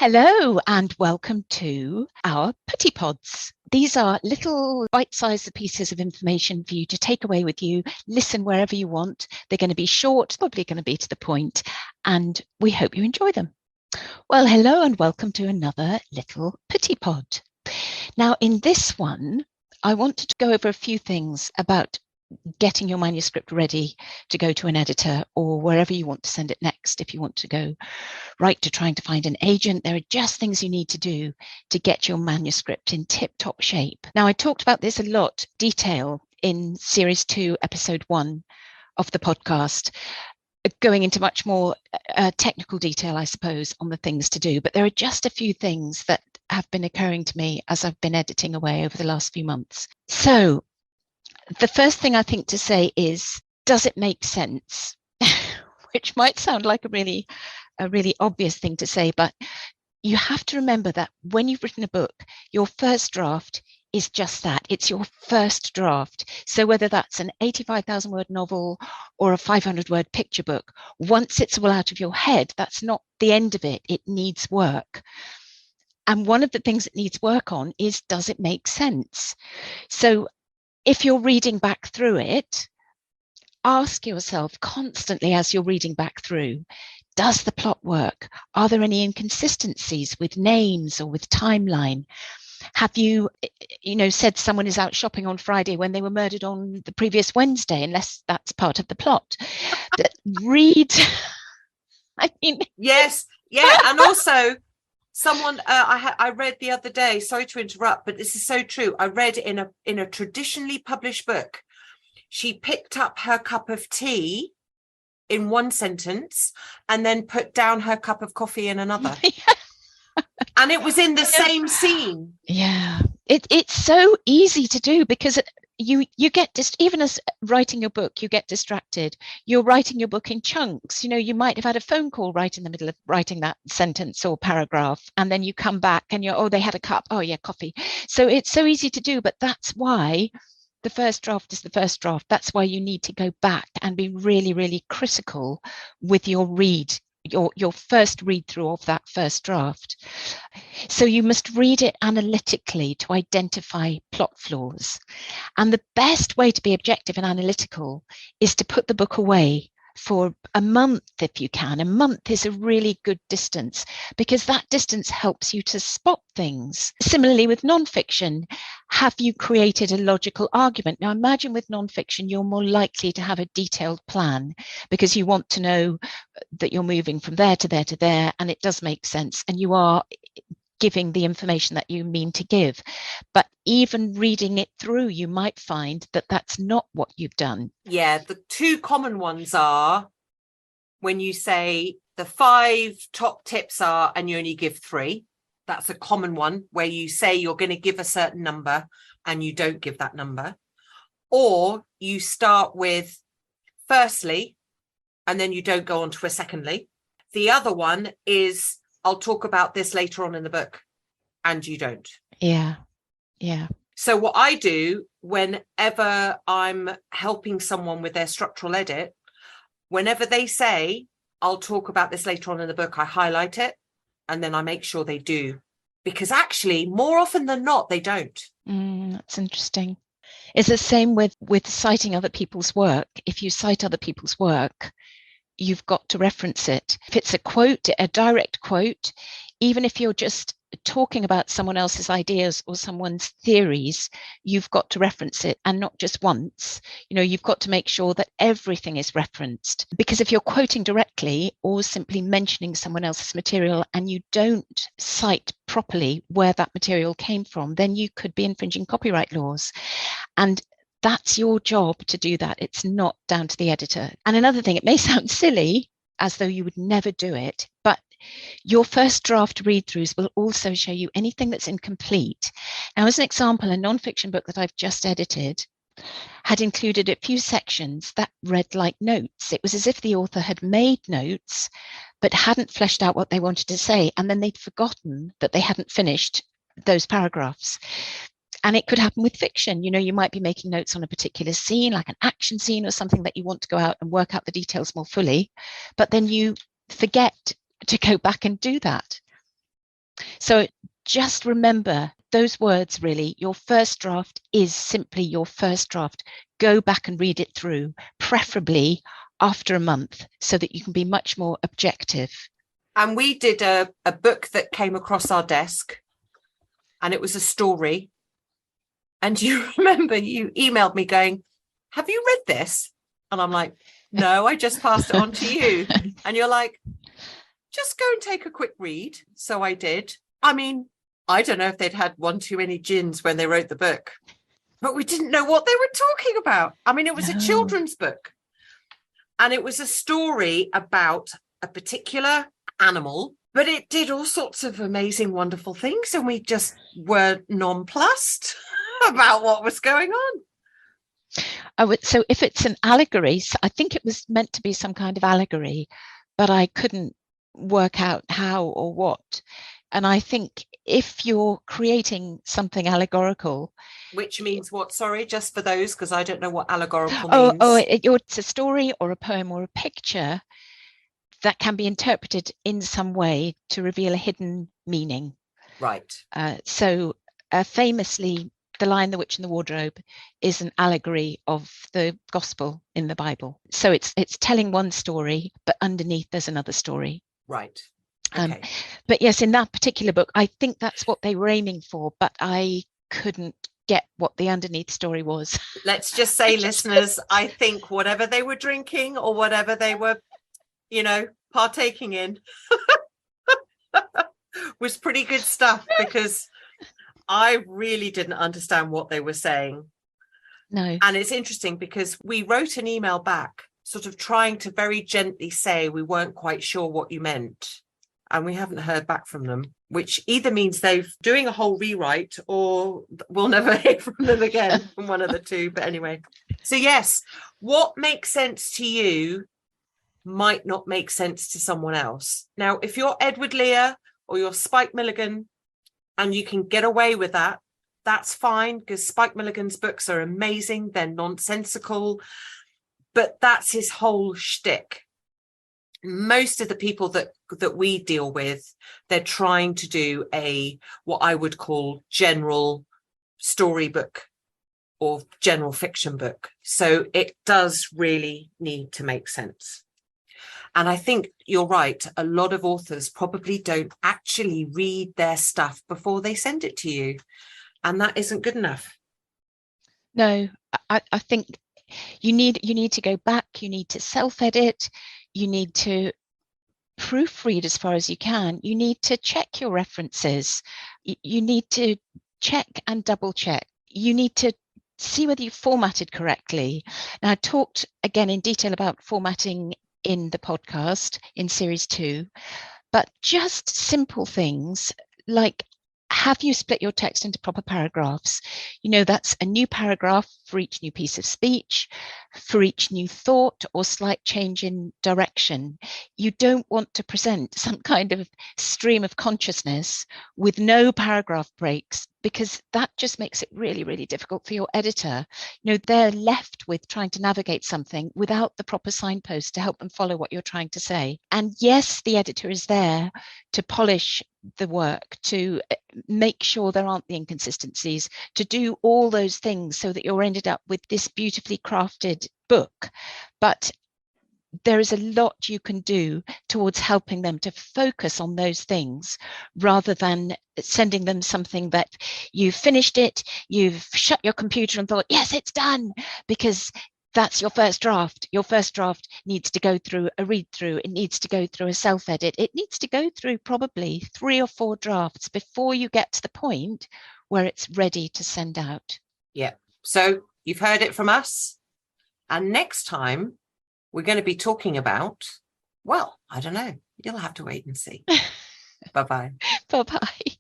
Hello and welcome to our Petit Pods. These are little bite-sized pieces of information for you to take away with you, listen wherever you want. They're going to be short, probably going to be to the point, and we hope you enjoy them. Well, hello and welcome to another little Petit Pod. Now, in this one, I wanted to go over a few things about getting your manuscript ready to go to an editor or wherever you want to send it next. If you want to go right to trying to find an agent, there are just things you need to do to get your manuscript in tip-top shape. Now, I talked about this a lot detail in series 2, episode 1 of the podcast, going into much more technical detail, I suppose, on the things to do. But there are just a few things that have been occurring to me as I've been editing away over the last few months. So the first thing I think to say is, does it make sense? Which might sound like a really obvious thing to say, but you have to remember that when you've written a book, your first draft is just that. It's your first draft. So whether that's an 85,000 word novel or a 500 word picture book, once it's all out of your head, that's not the end of it. It needs work. And one of the things it needs work on is, does it make sense? So if you're reading back through it, ask yourself constantly as you're reading back through, does the plot work? Are there any inconsistencies with names or with timeline? Have you said someone is out shopping on Friday when they were murdered on the previous Wednesday, unless that's part of the plot? But read. I mean, yes, yeah, and also someone I read the other day. Sorry to interrupt, but this is so true. I read in a traditionally published book. She picked up her cup of tea in one sentence and then put down her cup of coffee in another. And it was in the same scene. Yeah, it's so easy to do because you get even as writing your book, you get distracted. You're writing your book in chunks. You might have had a phone call right in the middle of writing that sentence or paragraph, and then you come back and they had a cup. Oh yeah, coffee. So it's so easy to do, but that's why the first draft is the first draft. That's why you need to go back and be really, really critical with your your first read through of that first draft. So you must read it analytically to identify plot flaws. And the best way to be objective and analytical is to put the book away for a month if you can. A month is a really good distance because that distance helps you to spot things. Similarly with nonfiction, have you created a logical argument? Now imagine with nonfiction, you're more likely to have a detailed plan because you want to know that you're moving from there to there to there, and it does make sense, and you are giving the information that you mean to give. But even reading it through, you might find that that's not what you've done. Yeah, the two common ones are when you say the 5 top tips are, and you only give 3. That's a common one where you say you're going to give a certain number and you don't give that number. Or you start with firstly, and then you don't go on to a secondly. The other one is, I'll talk about this later on in the book, and you don't. Yeah. So what I do whenever I'm helping someone with their structural edit, whenever they say, I'll talk about this later on in the book, I highlight it and then I make sure they do. Because actually, more often than not, they don't. That's interesting. It's the same with citing other people's work. If you cite other people's work, you've got to reference it. If it's a quote, a direct quote, even if you're just talking about someone else's ideas or someone's theories, you've got to reference it, and not just once. You've got to make sure that everything is referenced, because if you're quoting directly or simply mentioning someone else's material and you don't cite properly where that material came from, then you could be infringing copyright laws. And that's your job to do that. It's not down to the editor. And another thing, it may sound silly, as though you would never do it, but your first draft read-throughs will also show you anything that's incomplete. Now, as an example, a nonfiction book that I've just edited had included a few sections that read like notes. It was as if the author had made notes, but hadn't fleshed out what they wanted to say, and then they'd forgotten that they hadn't finished those paragraphs. And it could happen with fiction. You might be making notes on a particular scene, like an action scene or something that you want to go out and work out the details more fully, but then you forget to go back and do that. So just remember those words, really. Your first draft is simply your first draft. Go back and read it through, preferably after a month, so that you can be much more objective. And we did a book that came across our desk, and it was a story. And you remember you emailed me going, have you read this? And I'm like, no, I just passed it on to you. And you're like, just go and take a quick read. So I did. I mean, I don't know if they'd had one too many gins when they wrote the book, but we didn't know what they were talking about. I mean, it was a children's book, and it was a story about a particular animal, but it did all sorts of amazing, wonderful things. And we just were nonplussed about what was going on. So if it's an allegory, I think it was meant to be some kind of allegory, but I couldn't work out how or what. And I think if you're creating something allegorical, which means what? Sorry, just for those, because I don't know what allegorical means. It's a story or a poem or a picture that can be interpreted in some way to reveal a hidden meaning. Right. So famously, The Lion, the Witch and the Wardrobe is an allegory of the gospel in the Bible. So it's telling one story, but underneath there's another story. Right. Okay. But yes, in that particular book, I think that's what they were aiming for, but I couldn't get what the underneath story was. Let's just say, listeners, I think whatever they were drinking or whatever they were, partaking in was pretty good stuff, because I really didn't understand what they were saying. No. And it's interesting because we wrote an email back, sort of trying to very gently say we weren't quite sure what you meant. And we haven't heard back from them, which either means they're doing a whole rewrite or we'll never hear from them again, from one of the two. But anyway, so yes, what makes sense to you might not make sense to someone else. Now, if you're Edward Lear or you're Spike Milligan and you can get away with that, that's fine, because Spike Milligan's books are amazing. They're nonsensical, but that's his whole shtick. Most of the people that we deal with, they're trying to do what I would call general storybook or general fiction book. So it does really need to make sense. And I think you're right. A lot of authors probably don't actually read their stuff before they send it to you. And that isn't good enough. No, I think you need to go back. You need to self-edit. You need to proofread as far as you can. You need to check your references. You need to check and double check. You need to see whether you formatted correctly. Now, I talked again in detail about formatting in the podcast in series 2, but just simple things like, have you split your text into proper paragraphs? That's a new paragraph for each new piece of speech, for each new thought or slight change in direction. You don't want to present some kind of stream of consciousness with no paragraph breaks, because that just makes it really, really difficult for your editor. They're left with trying to navigate something without the proper signpost to help them follow what you're trying to say. And yes, the editor is there to polish the work, to make sure there aren't the inconsistencies, to do all those things so that you're ended up with this beautifully crafted book. But there is a lot you can do towards helping them to focus on those things, rather than sending them something that you've finished it, you've shut your computer and thought, yes, it's done, because that's your first draft. Your first draft needs to go through a read through. It needs to go through a self-edit. It needs to go through probably 3 or 4 drafts before you get to the point where it's ready to send out. Yeah. So you've heard it from us. And next time we're going to be talking about, well, I don't know. You'll have to wait and see. Bye-bye. Bye-bye.